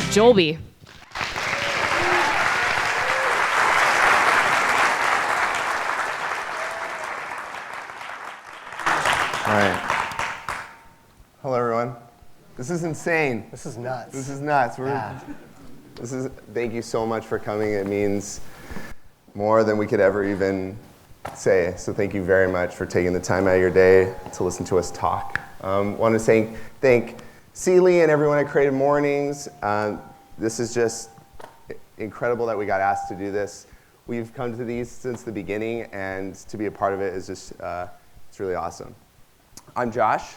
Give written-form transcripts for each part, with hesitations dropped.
Jolby. All right. Hello, everyone. This is insane. This is nuts. This is nuts. Yeah. Thank you so much for coming. It means more than we could ever even say. So thank you very much for taking the time out of your day to listen to us talk. Want to thank Celie and everyone at Creative Mornings. This is just incredible that we got asked to do this. We've come to these since the beginning, and to be a part of it is just, it's really awesome. I'm Josh.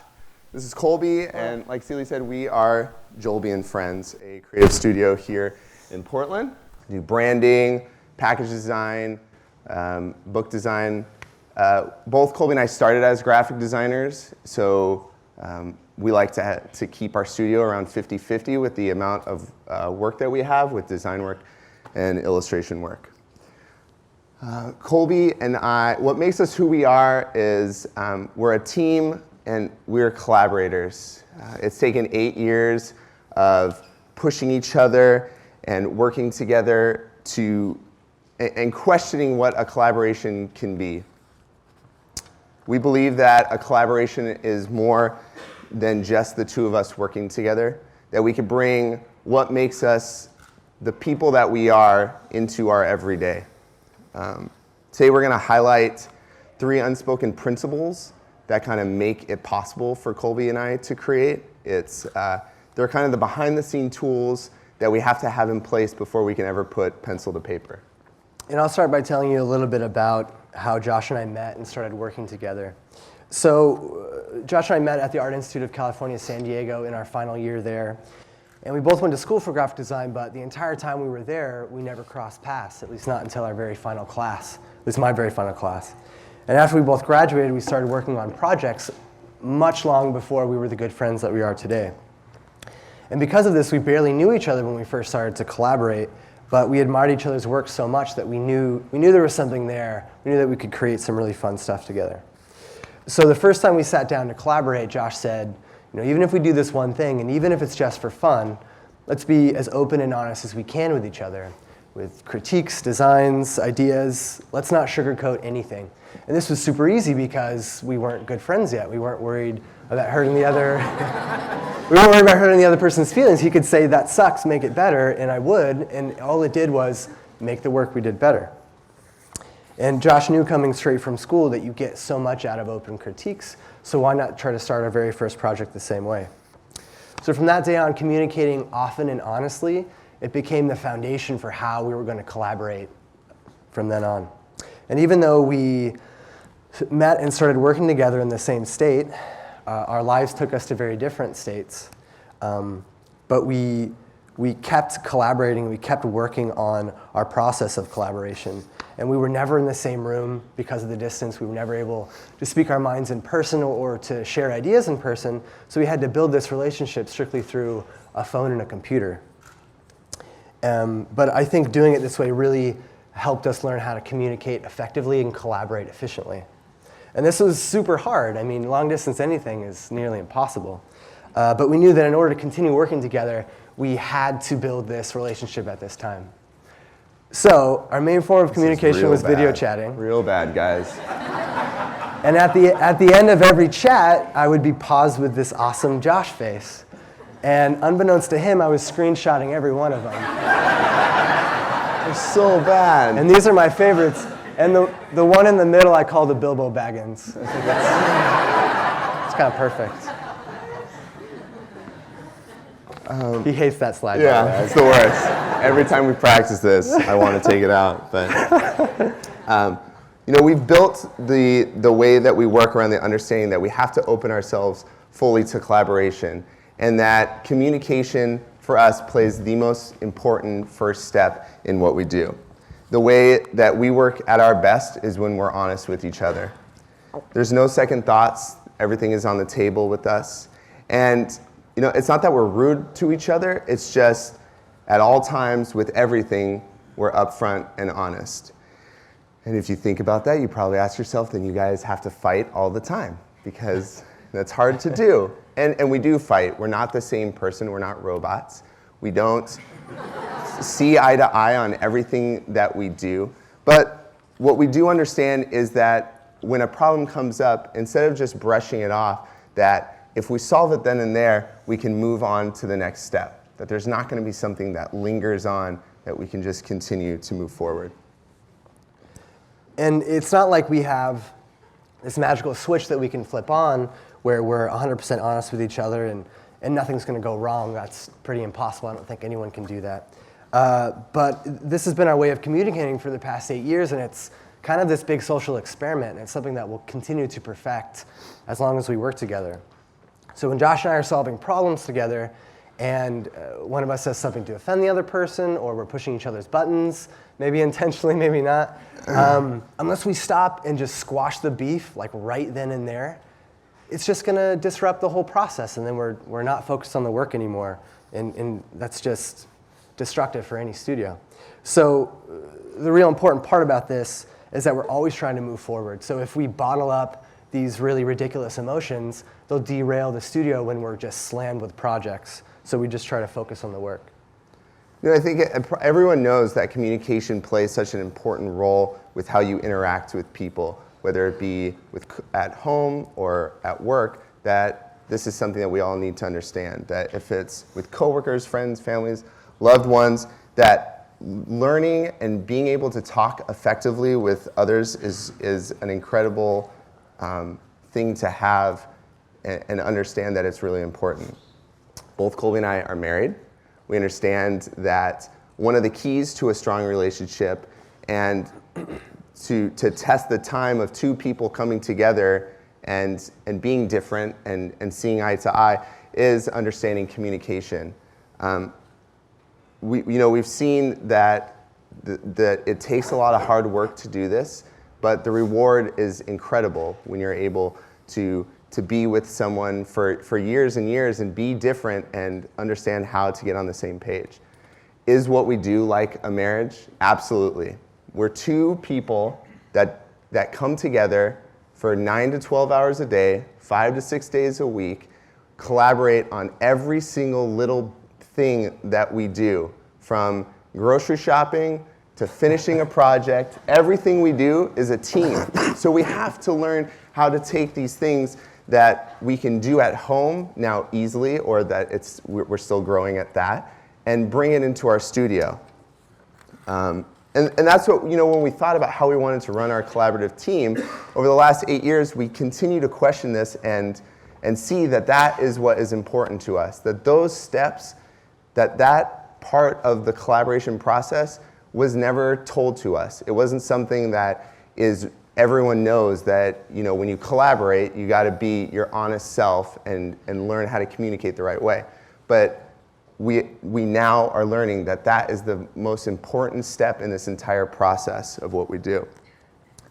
This is Colby, and like Celie said, we are Jolby and Friends, a creative studio here in Portland. We do branding, package design, book design. Both Colby and I started as graphic designers, so we like to keep our studio around 50-50 with the amount of work that we have with design work and illustration work. Colby and I, what makes us who we are is we're a team and we're collaborators. It's taken 8 years of pushing each other and working together and questioning what a collaboration can be. We believe that a collaboration is more than just the two of us working together, that we can bring what makes us the people that we are into our everyday. Today we're going to highlight 3 unspoken principles that kind of make it possible for Colby and I to create. They're kind of the behind-the-scene tools that we have to have in place before we can ever put pencil to paper. And I'll start by telling you a little bit about how Josh and I met and started working together. So Josh and I met at the Art Institute of California, San Diego in our final year there. And we both went to school for graphic design, but the entire time we were there, we never crossed paths, at least not until our very final class, at least my very final class. And after we both graduated, we started working on projects much long before we were the good friends that we are today. And because of this, we barely knew each other when we first started to collaborate, but we admired each other's work so much that we knew there was something there. We knew that we could create some really fun stuff together. So the first time we sat down to collaborate, Josh said, even if we do this one thing, and even if it's just for fun, let's be as open and honest as we can with each other, with critiques, designs, ideas. Let's not sugarcoat anything. And this was super easy because we weren't good friends yet. We weren't worried about hurting the other. We weren't worried about hurting the other person's feelings. He could say, that sucks, make it better, and I would, and all it did was make the work we did better. And Josh knew coming straight from school that you get so much out of open critiques, so why not try to start our very first project the same way? So from that day on, communicating often and honestly, it became the foundation for how we were going to collaborate from then on. And even though we met and started working together in the same state, our lives took us to very different states, but we kept collaborating, we kept working on our process of collaboration. And we were never in the same room because of the distance. We were never able to speak our minds in person or to share ideas in person. So we had to build this relationship strictly through a phone and a computer. But I think doing it this way really helped us learn how to communicate effectively and collaborate efficiently. And this was super hard. I mean, long distance anything is nearly impossible. But we knew that in order to continue working together, we had to build this relationship at this time. So our main form of communication was video chatting. Real bad, guys. And at the end of every chat, I would be paused with this awesome Josh face. And unbeknownst to him, I was screenshotting every one of them. They're so bad. And these are my favorites. And the one in the middle I call the Bilbo Baggins. I think it's kind of perfect. He hates that slide. Yeah, it's the worst. Every time we practice this, I want to take it out. But we've built the way that we work around the understanding that we have to open ourselves fully to collaboration, and that communication for us, plays the most important first step in what we do. The way that we work at our best is when we're honest with each other. There's no second thoughts. Everything is on the table with us. And it's not that we're rude to each other. It's just at all times with everything, we're upfront and honest. And if you think about that, you probably ask yourself, then you guys have to fight all the time, because that's hard to do. And we do fight. We're not the same person. We're not robots. We don't see eye to eye on everything that we do. But what we do understand is that when a problem comes up, instead of just brushing it off, that if we solve it then and there, we can move on to the next step. That there's not going to be something that lingers on, that we can just continue to move forward. And it's not like we have this magical switch that we can flip on where we're 100% honest with each other and nothing's going to go wrong. That's pretty impossible. I don't think anyone can do that. But this has been our way of communicating for the past 8 years, and it's kind of this big social experiment. It's something that we'll continue to perfect as long as we work together. So when Josh and I are solving problems together, and one of us says something to offend the other person, or we're pushing each other's buttons, maybe intentionally, maybe not, unless we stop and just squash the beef, like right then and there, it's just going to disrupt the whole process, and then we're not focused on the work anymore, and that's just destructive for any studio. So the real important part about this is that we're always trying to move forward. So if we bottle up these really ridiculous emotions, they'll derail the studio when we're just slammed with projects. So we just try to focus on the work. I think everyone knows that communication plays such an important role with how you interact with people, whether it be at home or at work, that this is something that we all need to understand. That if it's with coworkers, friends, families, loved ones, that learning and being able to talk effectively with others is an incredible thing to have, and understand that it's really important. Both Colby and I are married. We understand that one of the keys to a strong relationship and to test the time of two people coming together and being different and seeing eye to eye is understanding communication. We've seen that it takes a lot of hard work to do this, but the reward is incredible when you're able to be with someone for years and years and be different and understand how to get on the same page. Is what we do like a marriage? Absolutely. We're two people that come together for 9 to 12 hours a day, 5 to 6 days a week, collaborate on every single little thing that we do, from grocery shopping to finishing a project. Everything we do is a team. So we have to learn how to take these things that we can do at home now easily, or that we're still growing at that, and bring it into our studio. And that's what, when we thought about how we wanted to run our collaborative team, over the last 8 years, we continue to question this and see that is what is important to us, that those steps, that part of the collaboration process was never told to us. It wasn't something that everyone knows that, when you collaborate, you got to be your honest self and learn how to communicate the right way. But we now are learning that is the most important step in this entire process of what we do.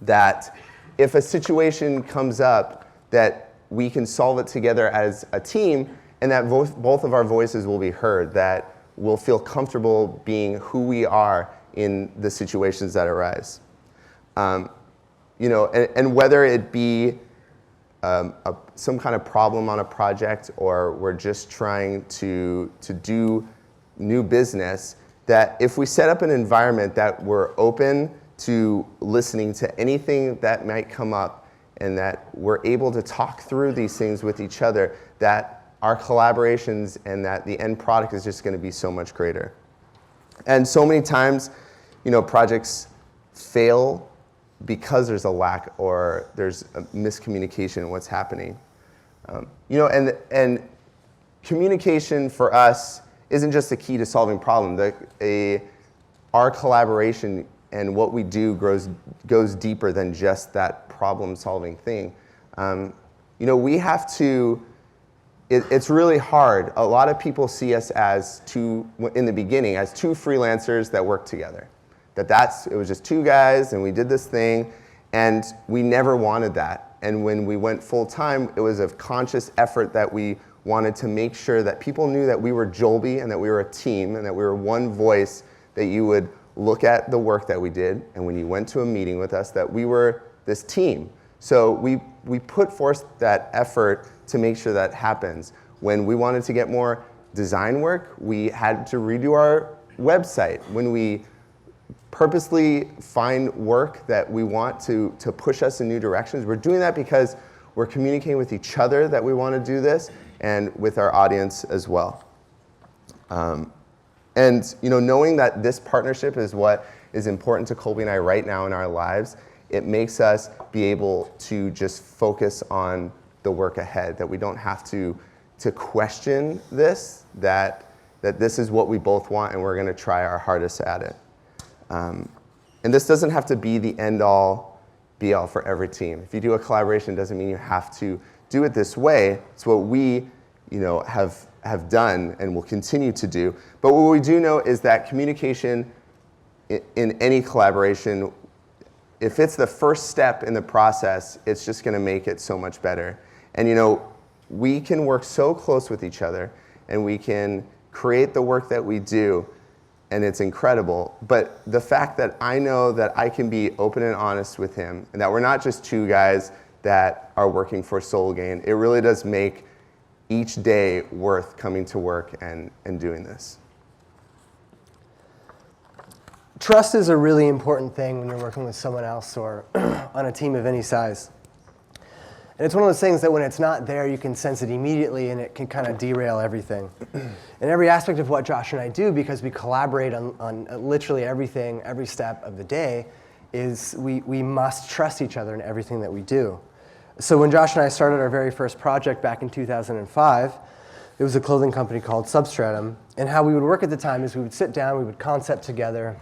That if a situation comes up, that we can solve it together as a team, and that both of our voices will be heard, that we'll feel comfortable being who we are in the situations that arise. And whether it be some kind of problem on a project, or we're just trying to do new business, that if we set up an environment that we're open to listening to anything that might come up, and that we're able to talk through these things with each other, that our collaborations and that the end product is just going to be so much greater. And so many times, projects fail because there's a lack or there's a miscommunication in what's happening. And communication for us isn't just the key to solving problems. Our collaboration and what we do goes deeper than just that problem-solving thing. We have to it's really hard. A lot of people see us as in the beginning, as two freelancers that work together. It was just two guys and we did this thing, and we never wanted that. And when we went full time, it was a conscious effort that we wanted to make sure that people knew that we were Jolby and that we were a team and that we were one voice, that you would look at the work that we did, and when you went to a meeting with us, that we were this team. So we put forth that effort to make sure that happens. When we wanted to get more design work, we had to redo our website. When we purposely find work that we want to push us in new directions, we're doing that because we're communicating with each other that we want to do this, and with our audience as well. And knowing that this partnership is what is important to Colby and I right now in our lives, it makes us be able to just focus on the work ahead, that we don't have to question this, that this is what we both want and we're going to try our hardest at it. And this doesn't have to be the end-all, be-all for every team. If you do a collaboration, it doesn't mean you have to do it this way. It's what we have done and will continue to do. But what we do know is that communication in any collaboration, if it's the first step in the process, it's just going to make it so much better. And we can work so close with each other, and we can create the work that we do, and it's incredible. But the fact that I know that I can be open and honest with him, and that we're not just two guys that are working for soul gain, it really does make each day worth coming to work and doing this. Trust is a really important thing when you're working with someone else or on a team of any size. And it's one of those things that when it's not there, you can sense it immediately, and it can kind of derail everything. And every aspect of what Josh and I do, because we collaborate on literally everything, every step of the day, is we must trust each other in everything that we do. So when Josh and I started our very first project back in 2005, it was a clothing company called Substratum. And how we would work at the time is we would sit down, we would concept together,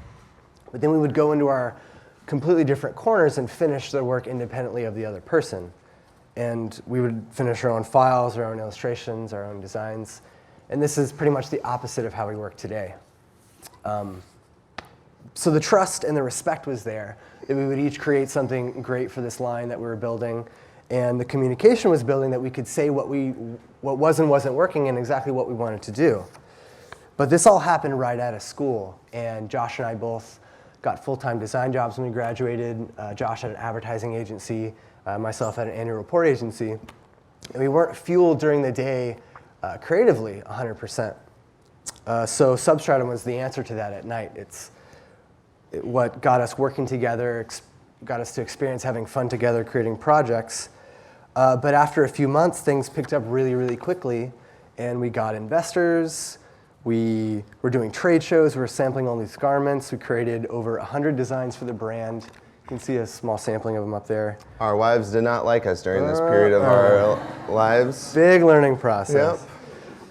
but then we would go into our completely different corners and finish the work independently of the other person. And we would finish our own files, our own illustrations, our own designs. And this is pretty much the opposite of how we work today. So the trust and the respect was there, that we would each create something great for this line that we were building. And the communication was building, that we could say what was and wasn't working and exactly what we wanted to do. But this all happened right out of school. And Josh and I both got full-time design jobs when we graduated. Josh had an advertising agency, myself had an annual report agency. And we weren't fueled during the day creatively 100%. So Substratum was the answer to that at night. It's what got us working together, got us to experience having fun together, creating projects. But after a few months, things picked up really, really quickly, and we got investors. We were doing trade shows. We were sampling all these garments. We created over 100 designs for the brand. You can see a small sampling of them up there. Our wives did not like us during this period of our lives. Big learning process.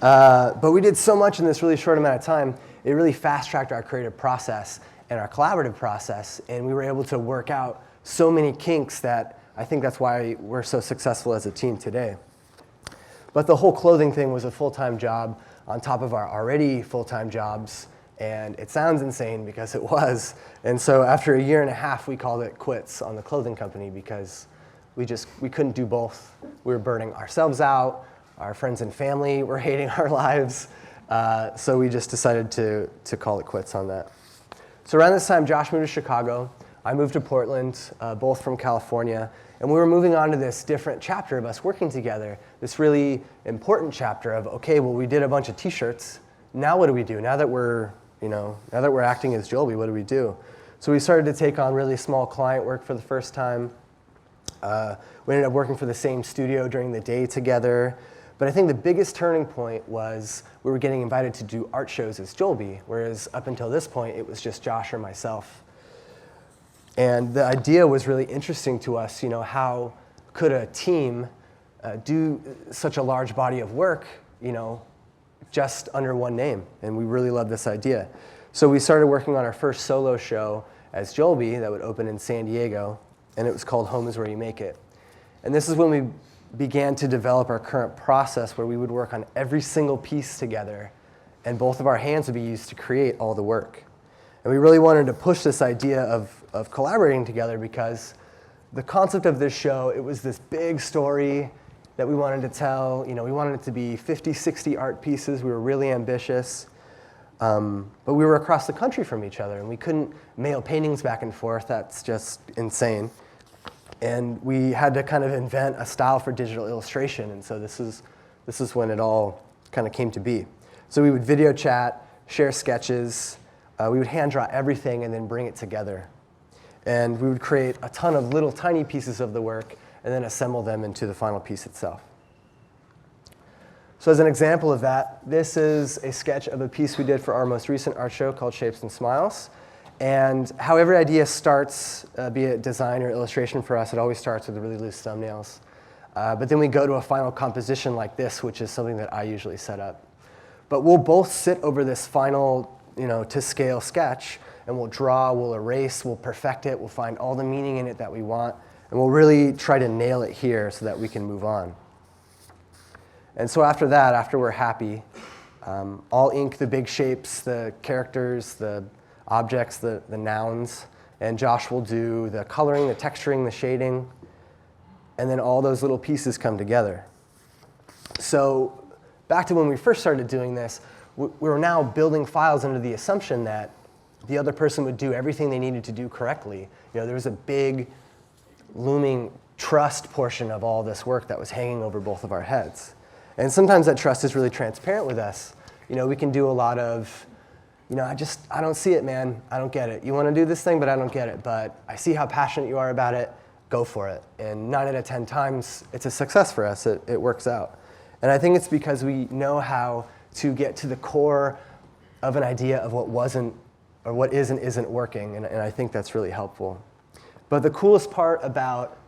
Yep. But we did so much in this really short amount of time. It really fast-tracked our creative process and our collaborative process, and we were able to work out so many kinks that I think that's why we're so successful as a team today. But the whole clothing thing was a full-time job on top of our already full-time jobs, and it sounds insane because it was. And so after a year and a half, we called it quits on the clothing company because we couldn't do both. We were burning ourselves out, our friends and family were hating our lives, so we just decided to call it quits on that. So around this time, Josh moved to Chicago. I moved to Portland, both from California. And we were moving on to this different chapter of us working together, this really important chapter of, okay, well, we did a bunch of T-shirts. Now what do we do? Now that we're acting as Jolby, what do we do? So we started to take on really small client work for the first time. We ended up working for the same studio during the day together. But I think the biggest turning point was we were getting invited to do art shows as Jolby, whereas up until this point, it was just Josh or myself. And the idea was really interesting to us, how could a team do such a large body of work, just under one name? And we really loved this idea. So we started working on our first solo show as Jolby that would open in San Diego, and it was called Home is Where You Make It. And this is when we began to develop our current process where we would work on every single piece together, and both of our hands would be used to create all the work. And we really wanted to push this idea of collaborating together because the concept of this show, it was this big story that we wanted to tell. You know, we wanted it to be 50, 60 art pieces. We were really ambitious. But we were across the country from each other, and we couldn't mail paintings back and forth. That's just insane. And we had to kind of invent a style for digital illustration, and so this is when it all kind of came to be. So we would video chat, share sketches, we would hand draw everything and then bring it together. And we would create a ton of little tiny pieces of the work and then assemble them into the final piece itself. So as an example of that, this is a sketch of a piece we did for our most recent art show called Shapes and Smiles. And how every idea starts, be it design or illustration for us, it always starts with really loose thumbnails. But then we go to a final composition like this, which is something that I usually set up. But we'll both sit over this final, to scale sketch, and we'll draw, we'll erase, we'll perfect it, we'll find all the meaning in it that we want, and we'll really try to nail it here so that we can move on. And so after that, after we're happy, I'll ink the big shapes, the characters, the objects, the nouns, and Josh will do the coloring, the texturing, the shading, and then all those little pieces come together. So back to when we first started doing this, we were now building files under the assumption that the other person would do everything they needed to do correctly. There was a big looming trust portion of all this work that was hanging over both of our heads. And sometimes that trust is really transparent with us. We can do a lot of, I don't see it, man. I don't get it. You want to do this thing, but I don't get it. But I see how passionate you are about it. Go for it. And 9 out of 10 times, it's a success for us. It works out. And I think it's because we know how to get to the core of an idea of what wasn't, or what is and isn't working. And I think that's really helpful. But the coolest part about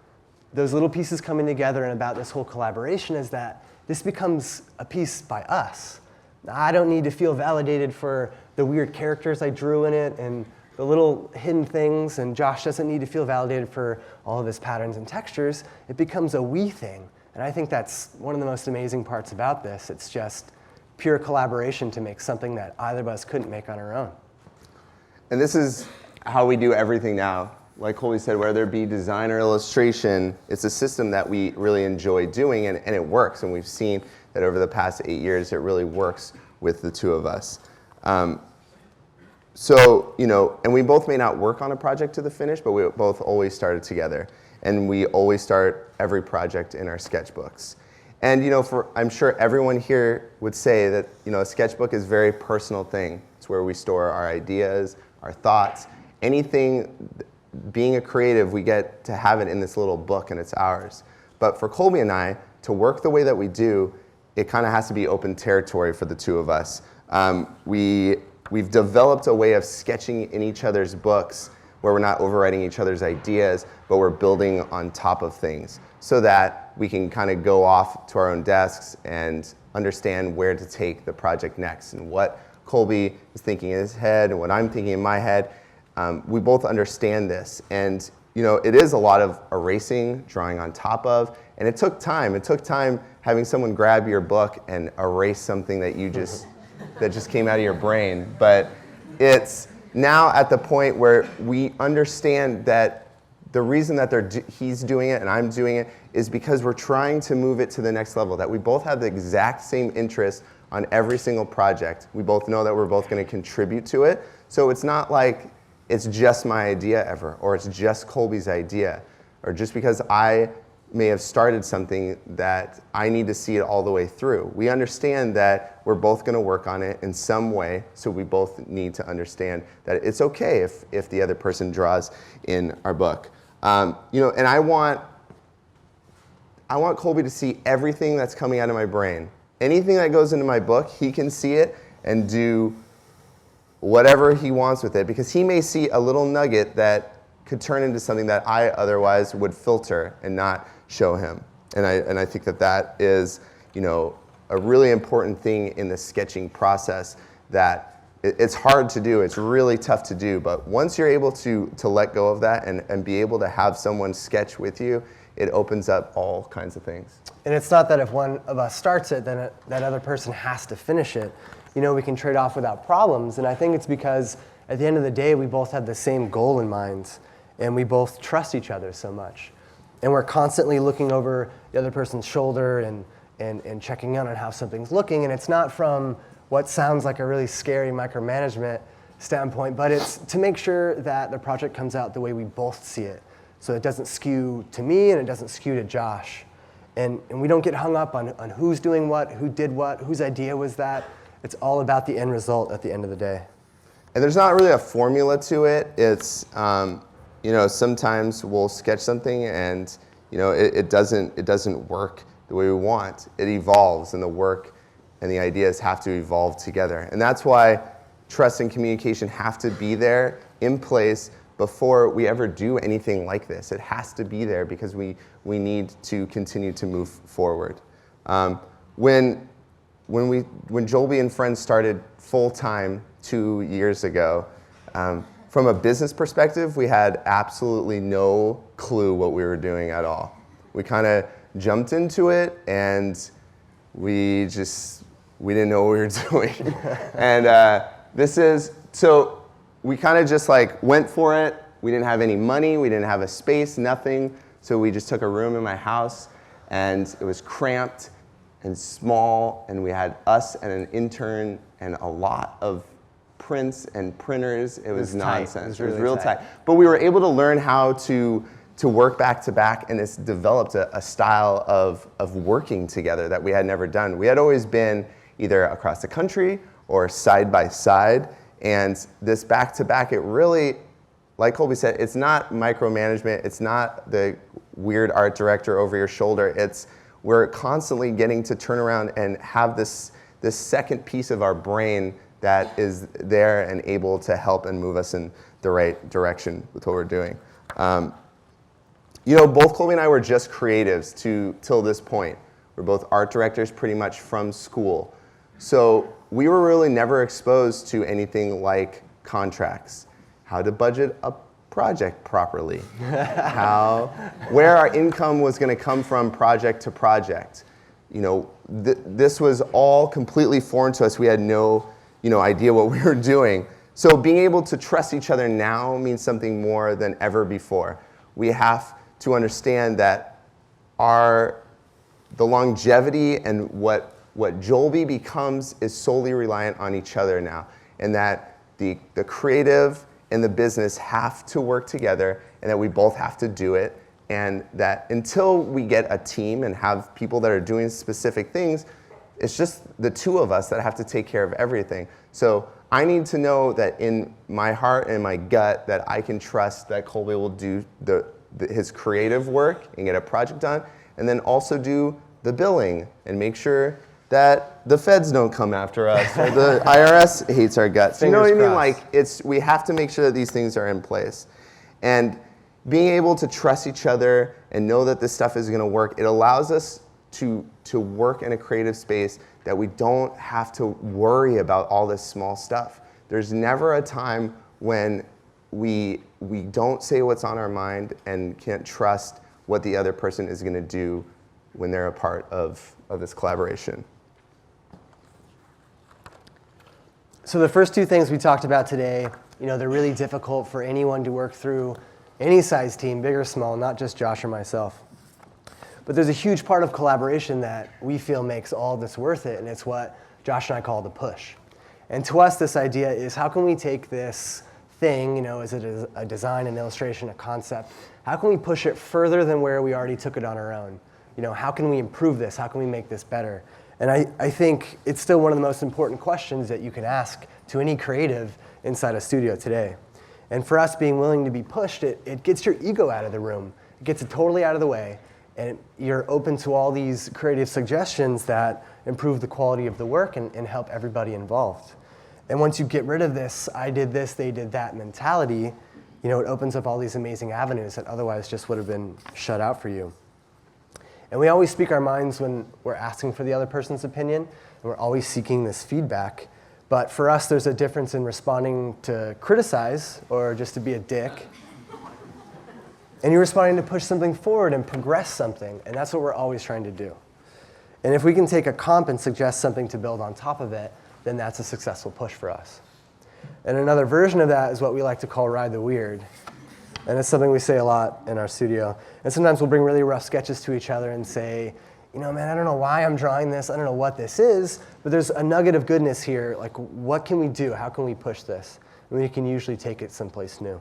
those little pieces coming together and about this whole collaboration is that this becomes a piece by us. I don't need to feel validated for the weird characters I drew in it and the little hidden things, and Josh doesn't need to feel validated for all of his patterns and textures. It becomes a we thing, and I think that's one of the most amazing parts about this. It's just pure collaboration to make something that either of us couldn't make on our own. And this is how we do everything now. Like Colby said, whether it be design or illustration, it's a system that we really enjoy doing, and it works. And we've seen that over the past 8 years, it really works with the two of us. And we both may not work on a project to the finish, but we both always started together. And we always start every project in our sketchbooks. And I'm sure everyone here would say that a sketchbook is a very personal thing. It's where we store our ideas, our thoughts, anything. Being a creative, we get to have it in this little book, and it's ours. But for Colby and I, to work the way that we do, it kind of has to be open territory for the two of us. We've developed a way of sketching in each other's books where we're not overwriting each other's ideas, but we're building on top of things so that we can kind of go off to our own desks and understand where to take the project next and what Colby is thinking in his head and what I'm thinking in my head. We both understand this, and it is a lot of erasing, drawing on top of, and it took time. It took time having someone grab your book and erase something that that just came out of your brain. But it's now at the point where we understand that the reason that he's doing it and I'm doing it is because we're trying to move it to the next level, that we both have the exact same interest on every single project. We both know that we're both going to contribute to it, so it's not like it's just my idea ever, or it's just Colby's idea, or just because I may have started something that I need to see it all the way through. We understand that we're both going to work on it in some way, so we both need to understand that it's okay if the other person draws in our book. And I want Colby to see everything that's coming out of my brain. Anything that goes into my book, he can see it and do whatever he wants with it, because he may see a little nugget that could turn into something that I otherwise would filter and not show him. And I think that is, a really important thing in the sketching process, that it's hard to do, it's really tough to do, but once you're able to let go of that and be able to have someone sketch with you, it opens up all kinds of things. And it's not that if one of us starts it, then that other person has to finish it. We can trade off without problems, and I think it's because at the end of the day, we both have the same goal in mind, and we both trust each other so much. And we're constantly looking over the other person's shoulder and checking in on how something's looking, and it's not from what sounds like a really scary micromanagement standpoint, but it's to make sure that the project comes out the way we both see it. So it doesn't skew to me and it doesn't skew to Josh. And we don't get hung up on who's doing what, who did what, whose idea was that. It's all about the end result at the end of the day. And there's not really a formula to it. It's, sometimes we'll sketch something and, it doesn't work the way we want. It evolves, and the work and the ideas have to evolve together. And that's why trust and communication have to be there in place before we ever do anything like this. It has to be there because we need to continue to move forward. When Jolby and Friends started full-time 2 years ago, from a business perspective, we had absolutely no clue what we were doing at all. We kind of jumped into it, and we didn't know what we were doing. And so we kind of just went for it. We didn't have any money, we didn't have a space, nothing. So we just took a room in my house, and it was cramped and small, and we had us and an intern and a lot of prints and printers. It was nonsense. It was real tight. But we were able to learn how to work back to back, and it's developed a style of working together that we had never done. We had always been either across the country or side by side, and this back to back, it really, like Colby said, it's not micromanagement, it's not the weird art director over your shoulder, we're constantly getting to turn around and have this second piece of our brain that is there and able to help and move us in the right direction with what we're doing. Both Colby and I were just creatives till this point. We're both art directors pretty much from school. So we were really never exposed to anything like contracts, how to budget a project properly, where our income was going to come from project to project. This was all completely foreign to us. We had no idea what we were doing. So being able to trust each other now means something more than ever before. We have to understand that the longevity and what Jolby becomes is solely reliant on each other now, and that the creative and the business have to work together, and that we both have to do it, and that until we get a team and have people that are doing specific things, it's just the two of us that have to take care of everything. So I need to know that in my heart and my gut that I can trust that Colby will do his creative work and get a project done, and then also do the billing and make sure that the feds don't come after us or the IRS hates our guts. You know what I mean? We have to make sure that these things are in place. And being able to trust each other and know that this stuff is going to work, it allows us to work in a creative space that we don't have to worry about all this small stuff. There's never a time when we don't say what's on our mind and can't trust what the other person is going to do when they're a part of this collaboration. So the first two things we talked about today, they're really difficult for anyone to work through, any size team, big or small, not just Josh or myself. But there's a huge part of collaboration that we feel makes all this worth it, and it's what Josh and I call the push. And to us, this idea is how can we take this thing, is it a design, an illustration, a concept, how can we push it further than where we already took it on our own? How can we improve this? How can we make this better? And I think it's still one of the most important questions that you can ask to any creative inside a studio today. And for us, being willing to be pushed, it gets your ego out of the room. It gets it totally out of the way. And you're open to all these creative suggestions that improve the quality of the work and help everybody involved. And once you get rid of this, I did this, they did that mentality, it opens up all these amazing avenues that otherwise just would have been shut out for you. And we always speak our minds when we're asking for the other person's opinion, and we're always seeking this feedback. But for us, there's a difference in responding to criticize or just to be a dick. And you're responding to push something forward and progress something, and that's what we're always trying to do. And if we can take a comp and suggest something to build on top of it, then that's a successful push for us. And another version of that is what we like to call ride the weird. And it's something we say a lot in our studio. And sometimes we'll bring really rough sketches to each other and say, you know, man, I don't know why I'm drawing this. I don't know what this is, but there's a nugget of goodness here. Like, what can we do? How can we push this? And we can usually take it someplace new.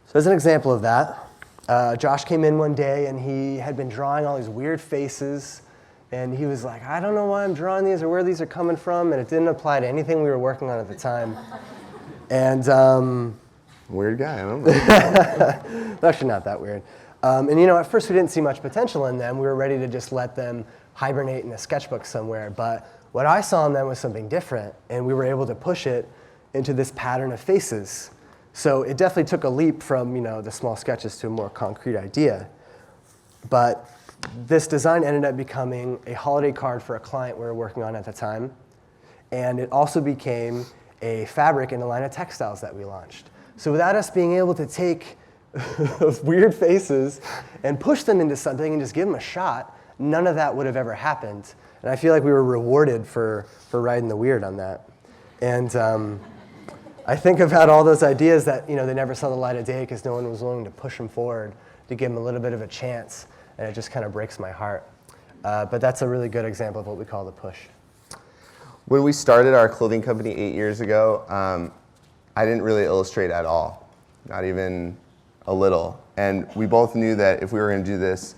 So as an example of that, Josh came in one day and he had been drawing all these weird faces, and he was like, I don't know why I'm drawing these or where these are coming from, and it didn't apply to anything we were working on at the time. And weird guy, I don't know. actually not that weird. And you know, at first we didn't see much potential in them. We were ready to just let them hibernate in a sketchbook somewhere. But what I saw in them was something different, and we were able to push it into this pattern of faces. So it definitely took a leap from, you know, the small sketches to a more concrete idea. But this design ended up becoming a holiday card for a client we were working on at the time. And it also became a fabric in a line of textiles that we launched. So without us being able to take those weird faces and push them into something and just give them a shot, none of that would have ever happened. And I feel like we were rewarded for riding the weird on that. And I think about all those ideas that, you know, they never saw the light of day because no one was willing to push them forward to give them a little bit of a chance, and it just kind of breaks my heart. But that's a really good example of what we call the push. When we started our clothing company 8 years ago, I didn't really illustrate at all, not even a little. And we both knew that if we were going to do this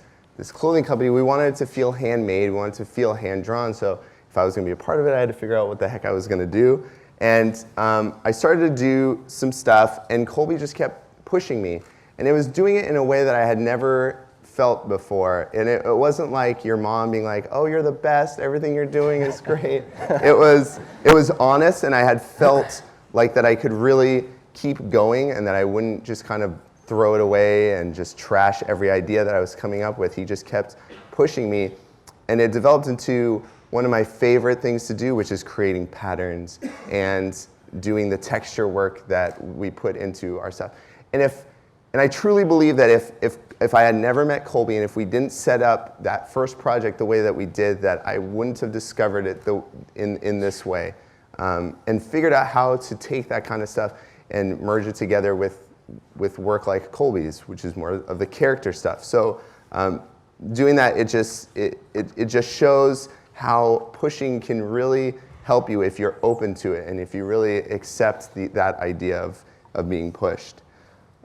clothing company, we wanted it to feel handmade, we wanted it to feel hand-drawn. So if I was going to be a part of it, I had to figure out what the heck I was going to do. And I started to do some stuff, and Colby just kept pushing me. And it was doing it in a way that I had never felt before. And it wasn't like your mom being like, oh, you're the best, everything you're doing is great. It was honest, and I had felt like that I could really keep going and that I wouldn't just kind of throw it away and just trash every idea that I was coming up with. He just kept pushing me, and it developed into one of my favorite things to do, which is creating patterns and doing the texture work that we put into our stuff. And I truly believe that if I had never met Colby and if we didn't set up that first project the way that we did, that I wouldn't have discovered it in this way, and figured out how to take that kind of stuff and merge it together with work like Colby's, which is more of the character stuff. So doing that, it just shows how pushing can really help you if you're open to it and if you really accept that idea of being pushed.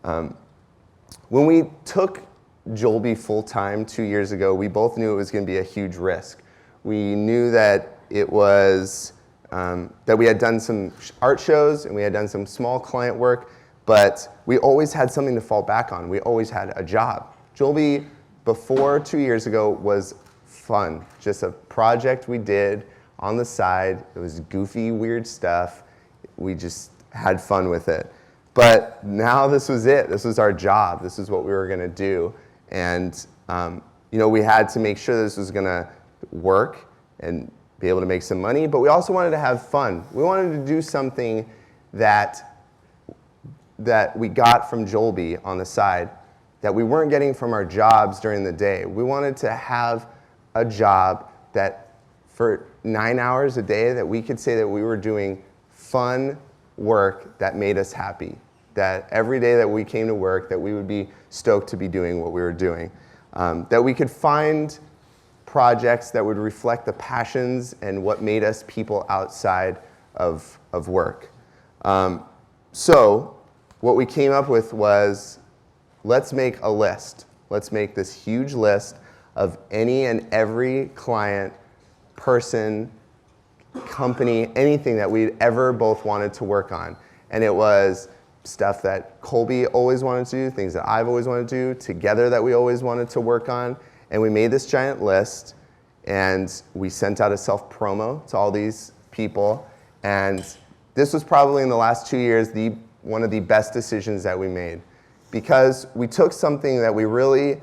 When we took Jolby full-time 2 years ago, we both knew it was going to be a huge risk. We knew that it was that we had done some art shows and we had done some small client work, but we always had something to fall back on. We always had a job. Jolby, before 2 years ago, was fun, just a project we did on the side. It was goofy, weird stuff. We just had fun with it. But now this was it. This was our job. This is what we were going to do. And you know, we had to make sure this was going to work and be able to make some money, but we also wanted to have fun. We wanted to do something that we got from Jolby on the side that we weren't getting from our jobs during the day. We wanted to have a job that for 9 hours a day that we could say that we were doing fun work that made us happy. That every day that we came to work that we would be stoked to be doing what we were doing. That we could find projects that would reflect the passions and what made us people outside of work. So what we came up with was, let's make a list. Let's make this huge list of any and every client, person, company, anything that we'd ever both wanted to work on. And it was stuff that Colby always wanted to do, things that I've always wanted to do, together that we always wanted to work on. And we made this giant list, and we sent out a self-promo to all these people. And this was probably in the last 2 years one of the best decisions that we made, because we took something that we really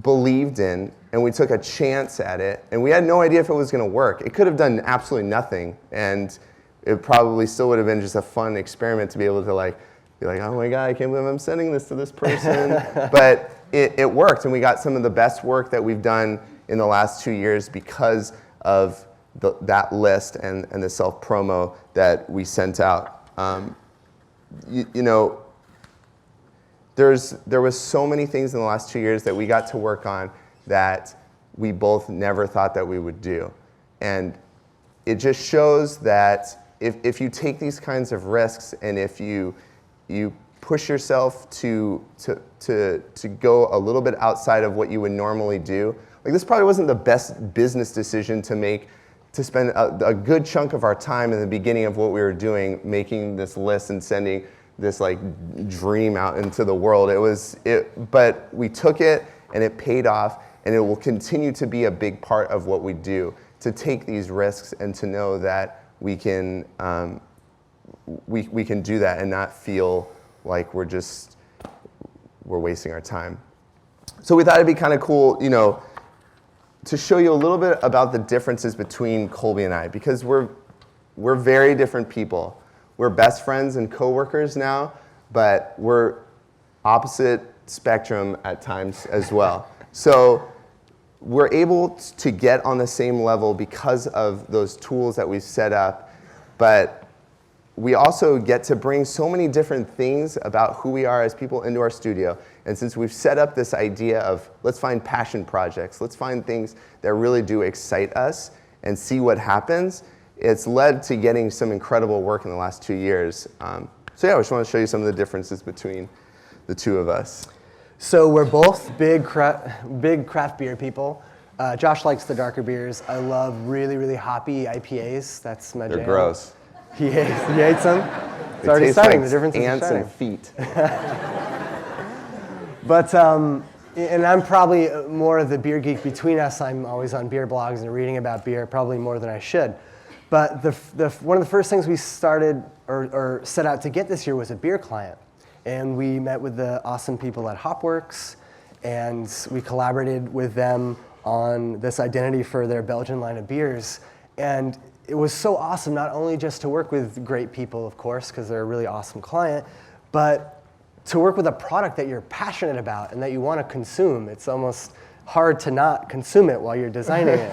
believed in and we took a chance at it, and we had no idea if it was going to work. It could have done absolutely nothing, and it probably still would have been just a fun experiment to be able to like be like, oh my God, I can't believe I'm sending this to this person. But it worked, and we got some of the best work that we've done in the last 2 years because of that list and the self-promo that we sent out. There was so many things in the last 2 years that we got to work on that we both never thought that we would do. And it just shows that if you take these kinds of risks, and if you push yourself to go a little bit outside of what you would normally do, like this probably wasn't the best business decision to make, to spend a good chunk of our time in the beginning of what we were doing, making this list and sending this like dream out into the world. But we took it, and it paid off, and it will continue to be a big part of what we do, to take these risks and to know that we can do that and not feel like we're wasting our time. So we thought it'd be kind of cool, to show you a little bit about the differences between Colby and I, because we're very different people. We're best friends and coworkers now, but we're opposite spectrum at times as well. So we're able to get on the same level because of those tools that we've set up, but we also get to bring so many different things about who we are as people into our studio. And since we've set up this idea of let's find passion projects, let's find things that really do excite us and see what happens, it's led to getting some incredible work in the last 2 years. So yeah, I just want to show you some of the differences between the two of us. So we're both big craft beer people. Josh likes the darker beers. I love really, really hoppy IPAs. That's my jam. They're gross. He hates them. It's already taste starting. like The difference is ants starting. and feet. But and I'm probably more of the beer geek between us. I'm always on beer blogs and reading about beer, probably more than I should. But one of the first things we started or set out to get this year was a beer client. And we met with the awesome people at Hopworks, and we collaborated with them on this identity for their Belgian line of beers. And it was so awesome, not only just to work with great people, of course, because they're a really awesome client, but to work with a product that you're passionate about and that you want to consume. It's almost hard to not consume it while you're designing it.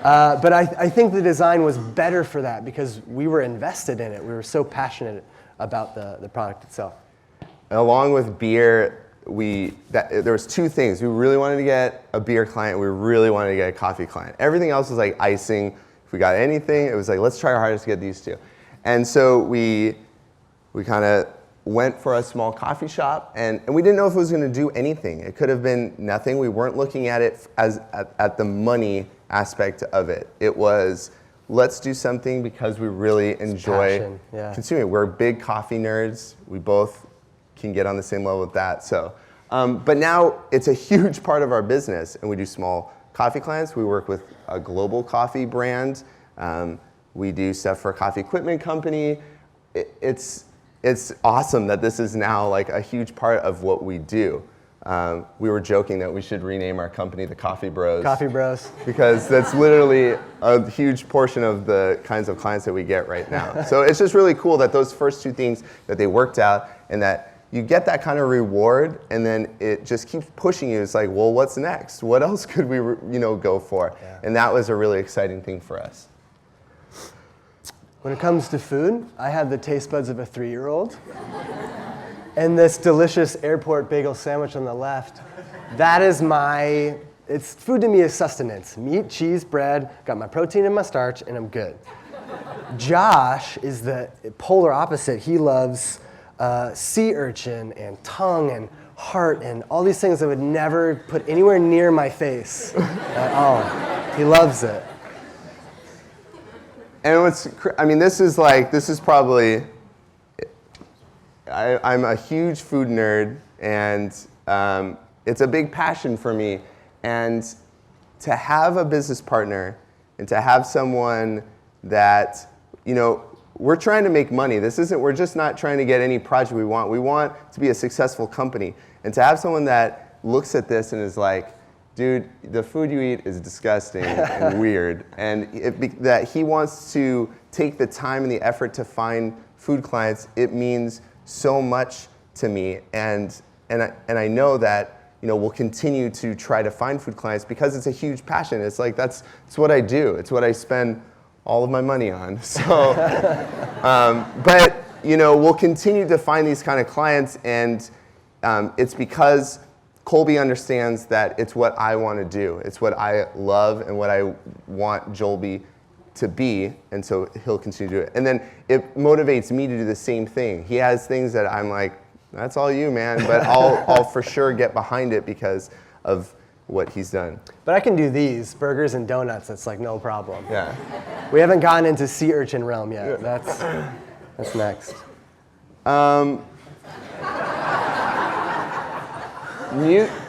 But I think the design was better for that because we were invested in it. We were so passionate about the product itself. Along with beer, there was two things. We really wanted to get a beer client. We really wanted to get a coffee client. Everything else was like icing. If we got anything, it was like, let's try our hardest to get these two. And so we kind of went for a small coffee shop, and we didn't know if it was going to do anything. It could have been nothing. We weren't looking at it as at the money aspect of it. It was, let's do something because we really enjoy consuming. We're big coffee nerds. We both can get on the same level with that. So, but now it's a huge part of our business, and we do small coffee clients. We work with a global coffee brand. We do stuff for a coffee equipment company. It's awesome that this is now like a huge part of what we do. We were joking that we should rename our company the Coffee Bros. Coffee Bros. Because that's literally a huge portion of the kinds of clients that we get right now. So it's just really cool that those first two things, that they worked out, and that you get that kind of reward, and then it just keeps pushing you. It's like, well, what's next? What else could we go for? Yeah. And that was a really exciting thing for us. When it comes to food, I have the taste buds of a 3-year-old. And this delicious airport bagel sandwich on the left, it's food to me is sustenance. Meat, cheese, bread, got my protein and my starch, and I'm good. Josh is the polar opposite. He loves sea urchin and tongue and heart and all these things I would never put anywhere near my face at all. He loves it. And this is probably, I'm a huge food nerd, and it's a big passion for me. And to have a business partner and to have someone that, we're trying to make money. We're just not trying to get any project we want. We want to be a successful company. And to have someone that looks at this and is like, dude, the food you eat is disgusting and weird. And that he wants to take the time and the effort to find food clients, it means so much to me. And I know that, we'll continue to try to find food clients because it's a huge passion. It's like, it's what I do. It's what I spend all of my money on. So, but, we'll continue to find these kind of clients, and it's because Colby understands that it's what I want to do. It's what I love and what I want Jolby to be, and so he'll continue to do it. And then it motivates me to do the same thing. He has things that I'm like, that's all you, man, but I'll for sure get behind it because of what he's done. But I can do these, burgers and donuts, it's like no problem. Yeah. We haven't gotten into sea urchin realm yet. That's next.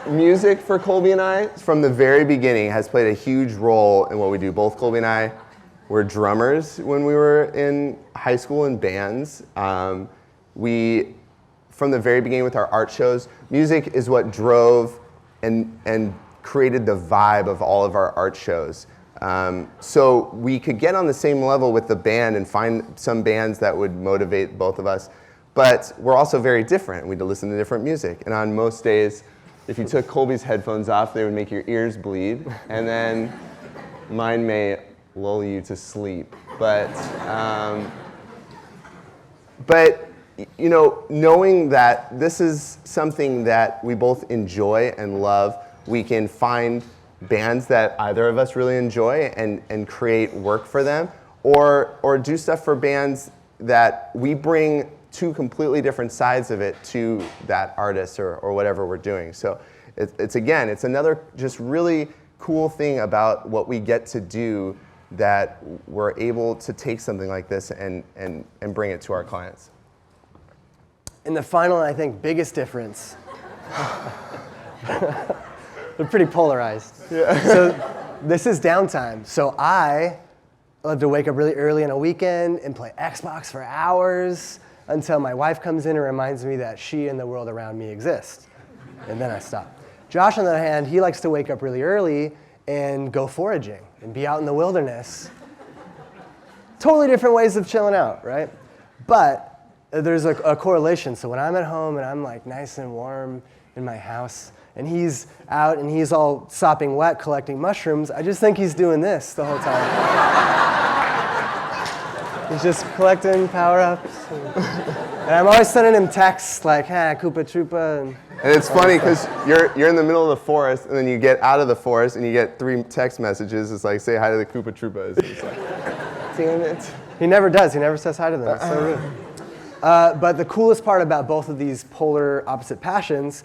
Music for Colby and I, from the very beginning, has played a huge role in what we do. Both Colby and I were drummers when we were in high school in bands. We, from the very beginning with our art shows, music is what drove and created the vibe of all of our art shows. So we could get on the same level with the band and find some bands that would motivate both of us. But we're also very different. We had to listen to different music. And on most days, if you took Colby's headphones off, they would make your ears bleed. And then mine may lull you to sleep. But knowing that this is something that we both enjoy and love, we can find bands that either of us really enjoy and create work for them, or do stuff for bands that we bring two completely different sides of it to that artist or whatever we're doing. So it's another just really cool thing about what we get to do, that we're able to take something like this and bring it to our clients. And the final, I think, biggest difference, they're pretty polarized. Yeah. So this is downtime. So I love to wake up really early on a weekend and play Xbox for hours until my wife comes in and reminds me that she and the world around me exist. And then I stop. Josh, on the other hand, he likes to wake up really early and go foraging and be out in the wilderness. Totally different ways of chilling out, right? But there's a correlation. So when I'm at home and I'm like nice and warm in my house, and he's out and he's all sopping wet collecting mushrooms, I just think he's doing this the whole time. He's just collecting power-ups. And I'm always sending him texts like, Koopa Troopa. And it's funny because you're in the middle of the forest, and then you get out of the forest and you get 3 text messages. It's like, say hi to the Koopa Troopas. It's like, damn it. He never does. He never says hi to them. It's so rude. But the coolest part about both of these polar opposite passions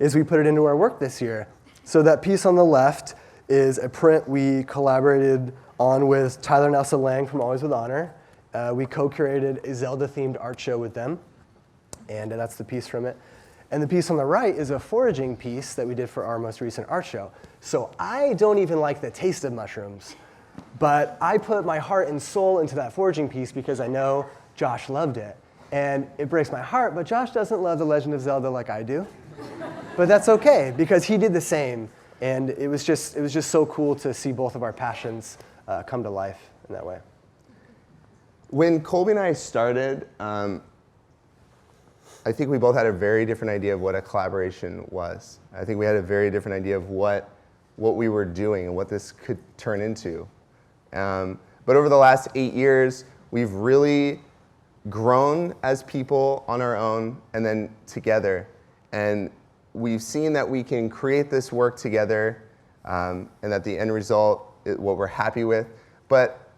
is we put it into our work this year. So that piece on the left is a print we collaborated on with Tyler Nelson Lang from Always With Honor. We co-curated a Zelda-themed art show with them, and that's the piece from it. And the piece on the right is a foraging piece that we did for our most recent art show. So I don't even like the taste of mushrooms, but I put my heart and soul into that foraging piece because I know Josh loved it. And it breaks my heart, but Josh doesn't love The Legend of Zelda like I do. But that's okay, because he did the same. And it was just so cool to see both of our passions come to life in that way. When Colby and I started, I think we both had a very different idea of what a collaboration was. I think we had a very different idea of what we were doing and what this could turn into. But over the last 8 years, we've really grown as people on our own and then together. And we've seen that we can create this work together, and that the end result is what we're happy with. But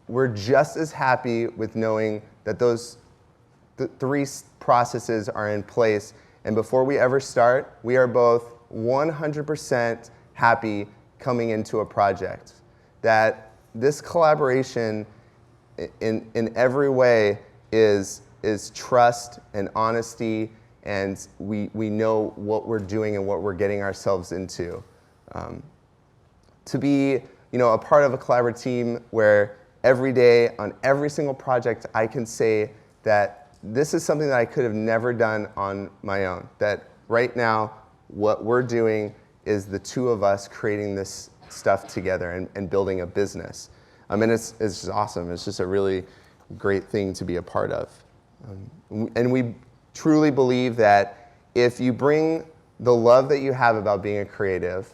we're just as happy with knowing that those 3 processes are in place. And before we ever start, we are both 100% happy coming into a project. That this collaboration in every way is trust and honesty, and we know what we're doing and what we're getting ourselves into. To be a part of a collaborative team where every day on every single project I can say that this is something that I could have never done on my own. That right now what we're doing is the 2 of us creating this stuff together and building a business. And it's just awesome. It's just a really great thing to be a part of. And we truly believe that if you bring the love that you have about being a creative,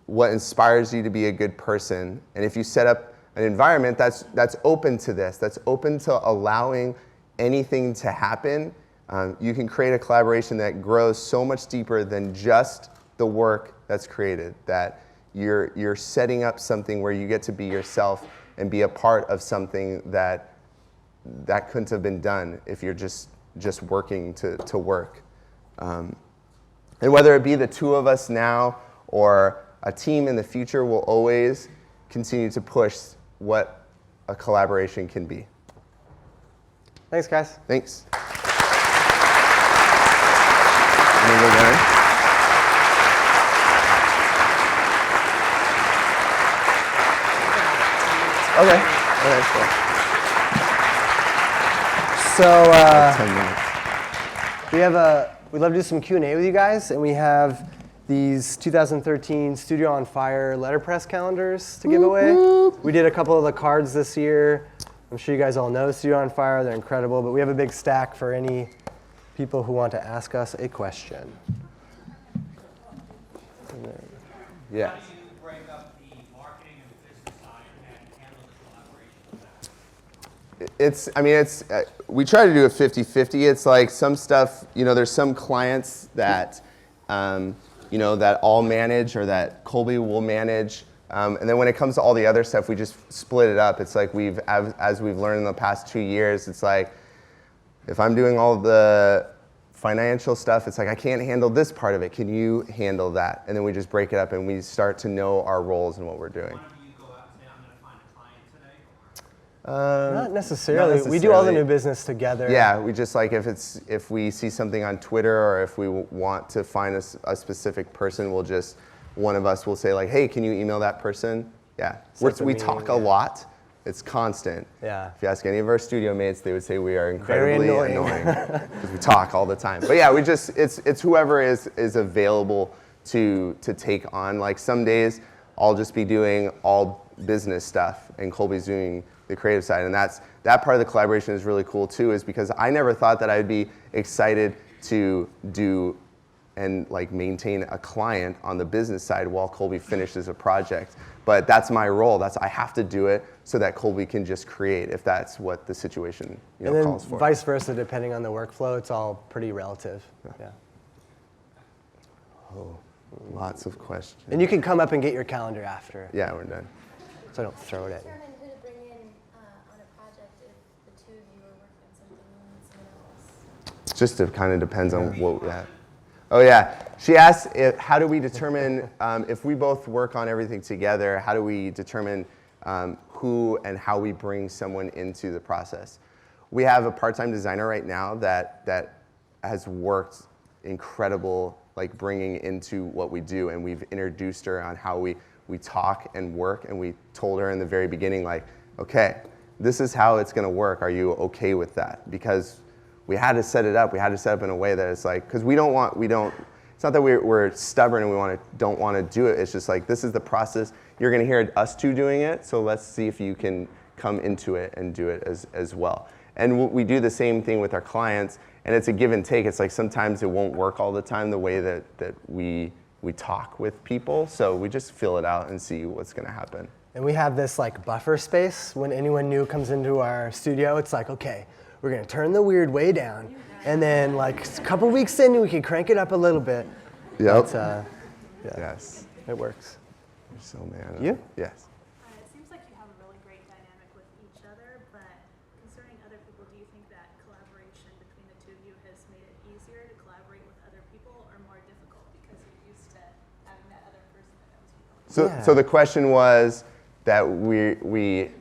what inspires you to be a good person, and if you set up an environment that's open to this, that's open to allowing anything to happen, you can create a collaboration that grows so much deeper than just the work that's created, that you're setting up something where you get to be yourself and be a part of something that couldn't have been done if you're just working to work. And whether it be the two of us now or a team in the future, will always continue to push what a collaboration can be. Thanks, guys. Thanks. Let me go down. Okay. Okay, cool. So 10 minutes. we'd love to do some Q&A with you guys, and we have these 2013 Studio on Fire letterpress calendars to give away. We did a couple of the cards this year. I'm sure you guys all know Studio on Fire. They're incredible, but we have a big stack for any people who want to ask us a question. Yes. How do you break up the marketing and business side and handle the collaboration? We try to do a 50-50. It's like some stuff, there's some clients that, that I'll manage or that Colby will manage. And then when it comes to all the other stuff, we just split it up. It's like as we've learned in the past 2 years, it's like, if I'm doing all the financial stuff, it's like, I can't handle this part of it. Can you handle that? And then we just break it up and we start to know our roles and what we're doing. One of you go out and say, I'm going to find a client today? Not necessarily. We do all the new business together. Yeah, we just like, if we see something on Twitter or if we want to find a specific person, one of us will say like, hey, can you email that person? Yeah, we talk a lot. It's constant. Yeah. If you ask any of our studio mates, they would say we are incredibly annoying because we talk all the time. But yeah, it's whoever is available to take on. Like some days I'll just be doing all business stuff and Colby's doing the creative side, and that part of the collaboration is really cool too, is because I never thought that I'd be excited to do and like maintain a client on the business side while Colby finishes a project. But that's my role. I have to do it so that Colby can just create if that's what the situation calls for. And then vice versa, depending on the workflow, it's all pretty relative. Yeah. Oh, lots of questions. And you can come up and get your calendar after. Yeah, we're done. So I don't throw it at you. Determine who to bring in on a project if the two of you are working on something and someone else. Just it kind of depends on what. Yeah. Oh yeah. She asked, how do we determine if we both work on everything together? How do we determine who and how we bring someone into the process? We have a part-time designer right now that has worked incredible, like bringing into what we do, and we've introduced her on how we talk and work, and we told her in the very beginning, like, okay, this is how it's going to work. Are you okay with that? Because we had to set it up. We had to set up in a way that it's like, because it's not that we're stubborn and don't want to do it. It's just like, this is the process. You're going to hear us two doing it, so let's see if you can come into it and do it as well. And we do the same thing with our clients, and it's a give and take. It's like sometimes it won't work all the time the way that we talk with people, so we just fill it out and see what's going to happen. And we have this like buffer space. When anyone new comes into our studio, it's like, okay, we're going to turn the weird way down, and then like a couple weeks in, we can crank it up a little bit. Yep. Yeah, Yes. it works. You're so mad. You? Yes. It seems like you have a really great dynamic with each other, but concerning other people, do you think that collaboration between the two of you has made it easier to collaborate with other people or more difficult because you're used to having that other person that knows you? So the question was that we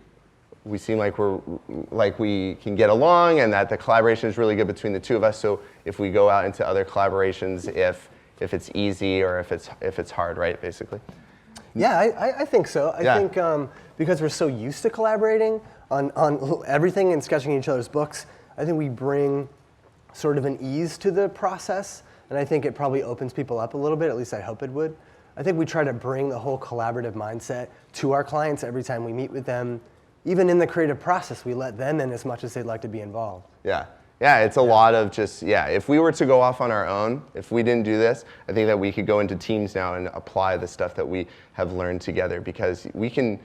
seem like we can get along, and that the collaboration is really good between the two of us. So if we go out into other collaborations, if it's easy or if it's hard, right? Basically. Yeah, I think so. I Yeah. think because we're so used to collaborating on everything and sketching each other's books, I think we bring sort of an ease to the process, and I think it probably opens people up a little bit. At least I hope it would. I think we try to bring the whole collaborative mindset to our clients every time we meet with them. Even in the creative process, we let them in as much as they'd like to be involved. Yeah. Yeah, it's a lot of just, if we were to go off on our own, if we didn't do this, I think that we could go into teams now and apply the stuff that we have learned together, because we can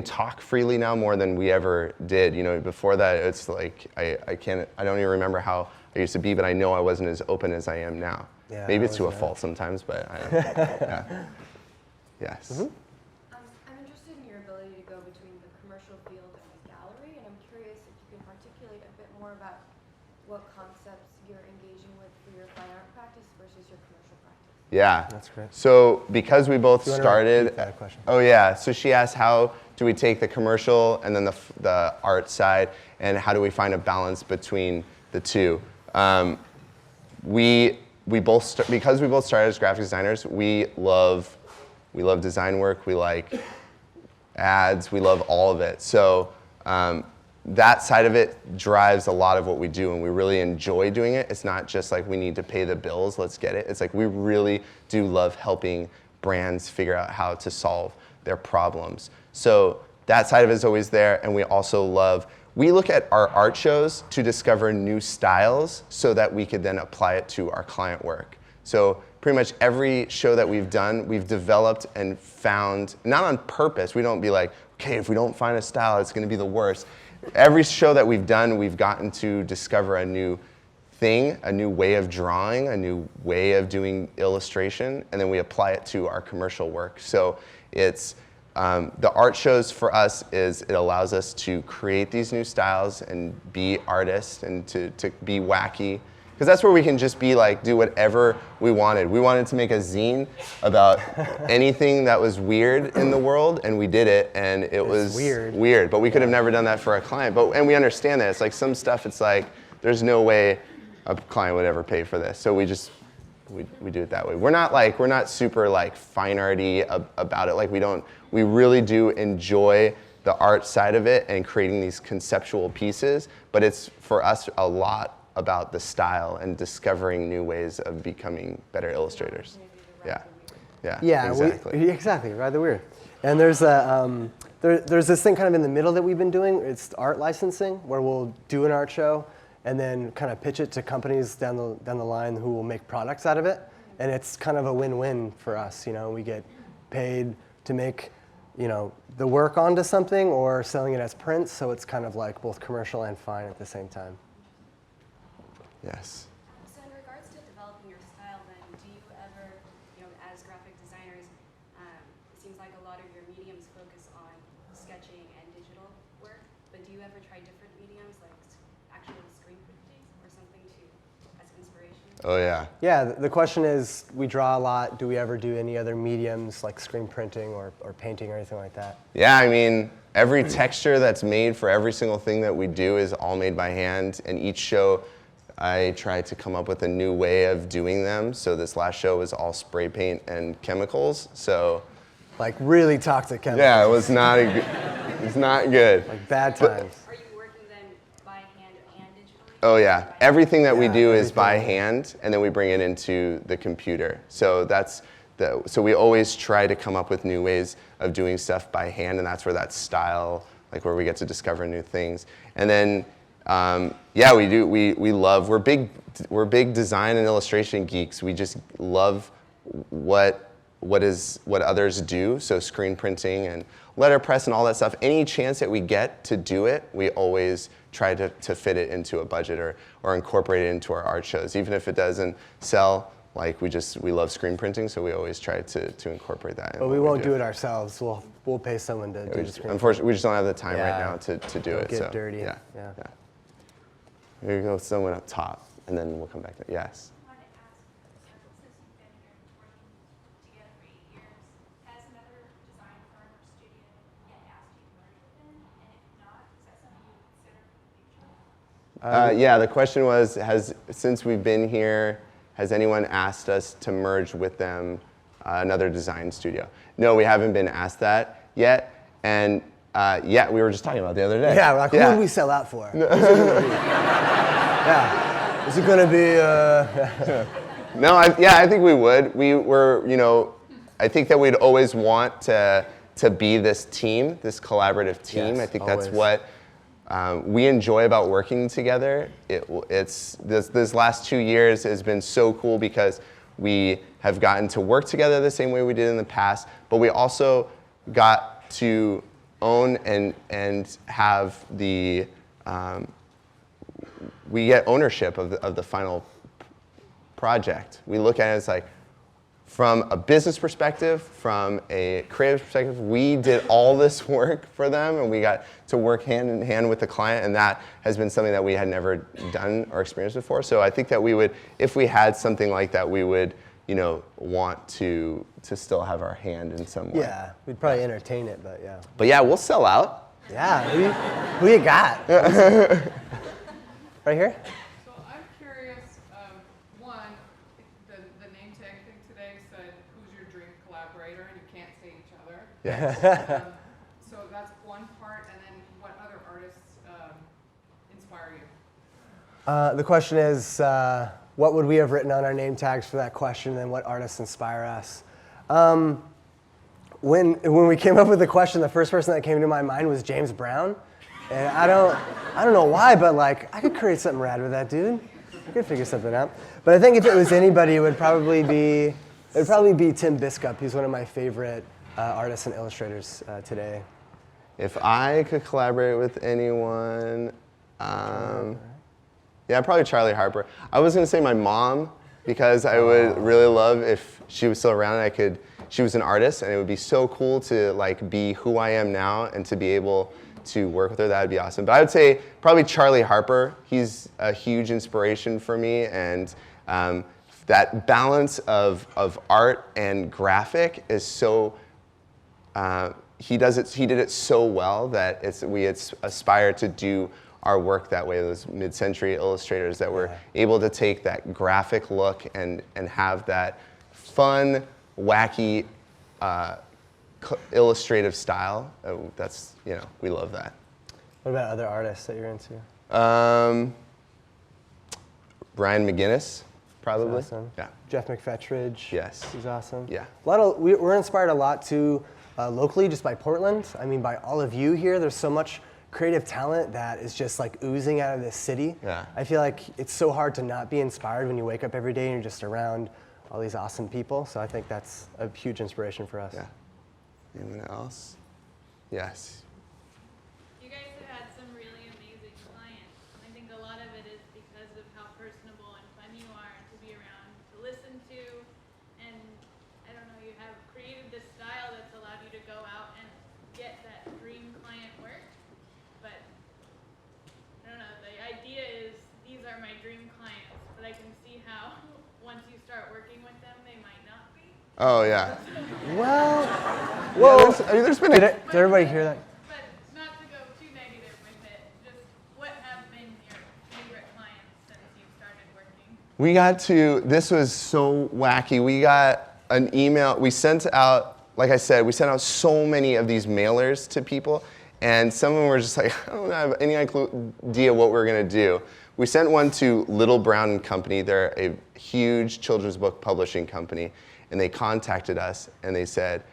talk freely now more than we ever did. You know, before that, it's like, I don't even remember how I used to be, but I know I wasn't as open as I am now. Yeah, Maybe it's to a fault sometimes, but I don't know. Yes. I'm interested in your ability to go between the commercial field and the gallery, and I'm curious if you can articulate a bit more about what concepts you're engaging with for your fine art practice versus your commercial practice. Yeah. That's great. So because we both You wanna started, repeat that question? Oh yeah. So she asked, how do we take the commercial and then the art side, and how do we find a balance between the two? We both because we both started as graphic designers. We love design work. We like ads. We love all of it. So that side of it drives a lot of what we do, and we really enjoy doing it. It's not just like we need to pay the bills, let's get it. It's like we really do love helping brands figure out how to solve their problems. So that side of it is always there, and we also we look at our art shows to discover new styles so that we could then apply it to our client work. So pretty much every show that we've done, we've developed and found, not on purpose, we don't be like, okay, if we don't find a style, it's gonna be the worst. Every show that we've done, we've gotten to discover a new thing, a new way of drawing, a new way of doing illustration, and then we apply it to our commercial work. So it's, the art shows for us it allows us to create these new styles and be artists and to be wacky. Because that's where we can just be like, do whatever we wanted. We wanted to make a zine about anything that was weird in the world, and we did it, and it was weird. But we could have never done that for a client. And we understand that. It's like some stuff, it's like, there's no way a client would ever pay for this. So we do it that way. We're not super like fine arty about it. Like we really do enjoy the art side of it and creating these conceptual pieces, but it's for us a lot about the style and discovering new ways of becoming better illustrators. Yeah, exactly. Exactly, ride the weird. And there's there's this thing kind of in the middle that we've been doing. It's art licensing, where we'll do an art show and then kind of pitch it to companies down the line who will make products out of it. And it's kind of a win-win for us. You know, we get paid to make, you know, the work onto something or selling it as prints. So it's kind of like both commercial and fine at the same time. Yes. So in regards to developing your style then, do you ever, you know, as graphic designers, it seems like a lot of your mediums focus on sketching and digital work, but do you ever try different mediums like actual screen printing or something as inspiration? Oh yeah. Yeah, the question is, we draw a lot. Do we ever do any other mediums like screen printing or painting or anything like that? Yeah, I mean, every texture that's made for every single thing that we do is all made by hand, and each show I try to come up with a new way of doing them. So this last show was all spray paint and chemicals. So, like really toxic chemicals. yeah, it's not good. Like bad times. Are you working then by hand and digitally? Oh yeah, everything that we do is everything. by hand, and then we bring it into the computer. So so we always try to come up with new ways of doing stuff by hand, and that's where that style, like where we get to discover new things. And then yeah, we do. We're big design and illustration geeks. We just love what others do. So screen printing and letterpress and all that stuff. Any chance that we get to do it, we always try to fit it into a budget or incorporate it into our art shows. Even if it doesn't sell, like we love screen printing, so we always try to incorporate that. But we won't do it ourselves. We'll pay someone to do the screen. Unfortunately, we just don't have the time right now to do it. Get so dirty. Yeah. Yeah. Here we go, someone up top, and then we'll come back to yes. I wanted to ask, since you've been here working together for 8 years, has another design firm or studio yet asked you to merge with them? And if not, is that something you would consider for the future? Yeah, the question was, since we've been here, has anyone asked us to merge with them, another design studio? No, we haven't been asked that yet, and yeah, we were just talking about it the other day. Yeah, we're like, who would we sell out for? Yeah, is it gonna be? No, I think we would. We were, you know, I think that we'd always want to be this team, this collaborative team. Yes, I think always. that's what we enjoy about working together. It's this last 2 years has been so cool because we have gotten to work together the same way we did in the past, but we also got to own and have the we get ownership of the final project. We look at it as like, from a business perspective, from a creative perspective, we did all this work for them, and we got to work hand in hand with the client, and that has been something that we had never done or experienced before. So I think that we would, if we had something like that, we would, want to still have our hand in some way. Yeah, we'd probably entertain it, but yeah. But yeah, we'll sell out. Yeah, who you got? Right here? So I'm curious, one, the name tag thing today said, who's your dream collaborator, and you can't say each other. Yeah. So that's one part, and then what other artists inspire you? The question is, what would we have written on our name tags for that question, and what artists inspire us? When we came up with the question, the first person that came to my mind was James Brown. And I don't know why, but like I could create something rad with that dude. I could figure something out. But I think if it was anybody, it would probably be Tim Biscup. He's one of my favorite artists and illustrators today. If I could collaborate with anyone, yeah, probably Charlie Harper. I was gonna say my mom, because I would really love if she was still around and she was an artist, and it would be so cool to like be who I am now and to be able to work with her. That would be awesome. But I would say probably Charlie Harper. He's a huge inspiration for me, and that balance of art and graphic is so. He did it so well that we aspire to do our work that way. Those mid-century illustrators that were able to take that graphic look and have that fun, wacky. Illustrative style. That's, we love that. What about other artists that you're into? Brian McGinnis, probably. He's awesome. Yeah. Jeff McFetridge. Yes. He's awesome. Yeah. We're inspired a lot too locally, just by Portland. I mean, by all of you here. There's so much creative talent that is just like oozing out of this city. Yeah. I feel like it's so hard to not be inspired when you wake up every day and you're just around all these awesome people. So I think that's a huge inspiration for us. Yeah. Anyone else? Yes. You guys have had some really amazing clients. I think a lot of it is because of how personable and fun you are to be around, to listen to, and I don't know, you have created this style that's allowed you to go out and get that dream client work. But I don't know, the idea is these are my dream clients, but I can see how once you start working with them, they might not be. Oh, yeah. Well, whoa. There's been Did everybody hear that? But not to go too negative with it, just what have been your favorite clients since you started working? This was so wacky. We got an email, we sent out so many of these mailers to people, and some of them were just like, I don't have any idea what we're gonna do. We sent one to Little Brown & Company. They're a huge children's book publishing company, and they contacted us and they said,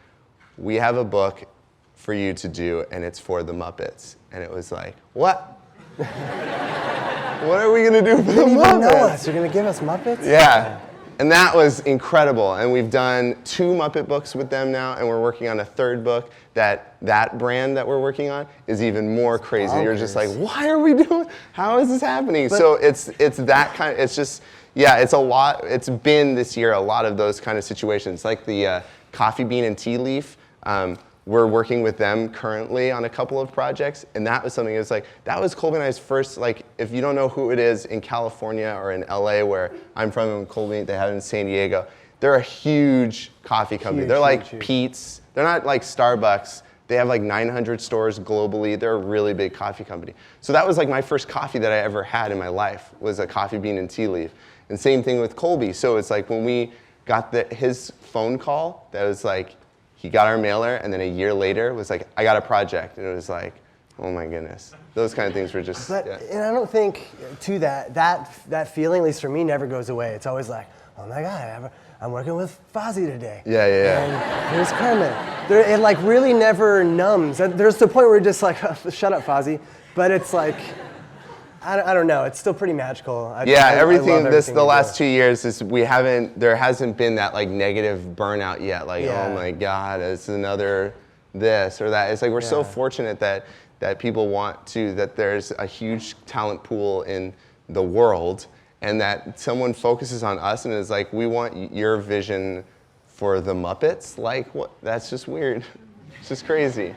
we have a book for you to do, and it's for the Muppets. And it was like, what? What are we gonna do for the You Muppets? don't know us. You're gonna give us Muppets? Yeah, and that was incredible. And we've done 2 Muppet books with them now, and we're working on a 3rd book. That brand that we're working on is even more crazy. You're just like, why are we doing? How is this happening? So it's that kind. It's just it's a lot. It's been this year a lot of those kind of situations, like the Coffee Bean and Tea Leaf. We're working with them currently on a couple of projects, and that was something. It was like that was Colby and I's first. Like, if you don't know who it is in California or in LA, where I'm from, and Colby, they have it in San Diego. They're a huge coffee company. They're like Pete's. They're not like Starbucks. They have like 900 stores globally. They're a really big coffee company. So that was like my first coffee that I ever had in my life was a Coffee Bean and Tea Leaf. And same thing with Colby. So it's like when we got his phone call, that was like, he got our mailer, and then a year later was like, I got a project. And it was like, oh my goodness. Those kind of things were just, And I don't think, too, that feeling, at least for me, never goes away. It's always like, oh my God, I'm working with Fozzie today. Yeah. And here's Kermit. It like really never numbs. There's the point where you're just like, shut up, Fozzie. But it's like, I don't know. It's still pretty magical. Everything. The we last do. 2 years is there hasn't been that like negative burnout yet. Like, oh my God, it's another this or that. It's like we're so fortunate that people want to, that there's a huge talent pool in the world, and that someone focuses on us and is like, we want your vision for the Muppets. Like, what? That's just weird. It's just crazy.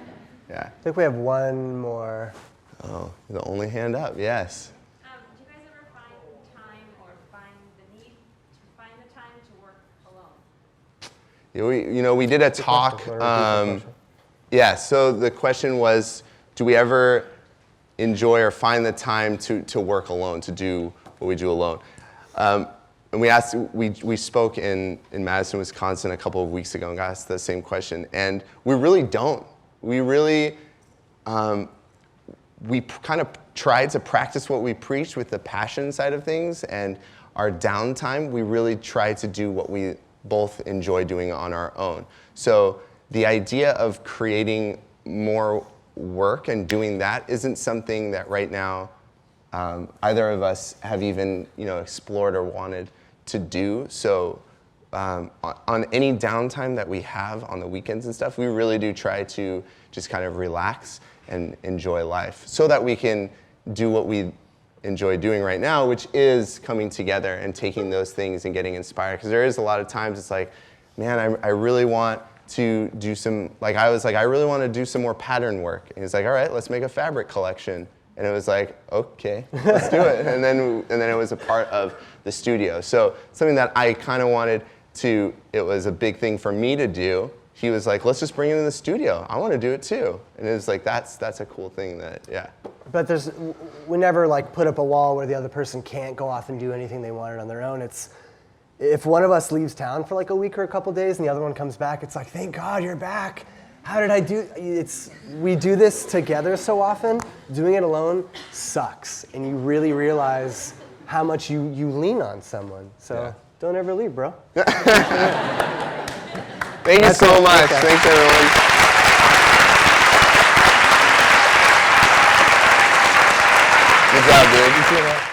Yeah. I think we have one more. Oh, the only hand up, yes. Do you guys ever find time or find the need to find the time to work alone? We did a talk. So the question was, do we ever enjoy or find the time to work alone, to do what we do alone? And we spoke in Madison, Wisconsin a couple of weeks ago and got asked the same question. And we really don't. We really, we kind of tried to practice what we preach with the passion side of things, and our downtime, we really try to do what we both enjoy doing on our own. So the idea of creating more work and doing that isn't something that right now either of us have even explored or wanted to do. So on any downtime that we have on the weekends and stuff, we really do try to just kind of relax and enjoy life so that we can do what we enjoy doing right now, which is coming together and taking those things and getting inspired. Because there is a lot of times it's like, man, I really want to do some, like I was like, I really want to do some more pattern work. And he's like, all right, let's make a fabric collection. And it was like, okay, let's do it. And then it was a part of the studio. So something that I kind of wanted to, it was a big thing for me to do. He was like, let's just bring it in the studio. I want to do it too. And it was like, that's a cool thing But we never like put up a wall where the other person can't go off and do anything they wanted on their own. It's, if one of us leaves town for like a week or a couple days and the other one comes back, it's like, thank God you're back. How did I do? We do this together so often. Doing it alone sucks. And you really realize how much you lean on someone. So don't ever leave, bro. Thank you so much. Thanks, everyone. Good job, dude.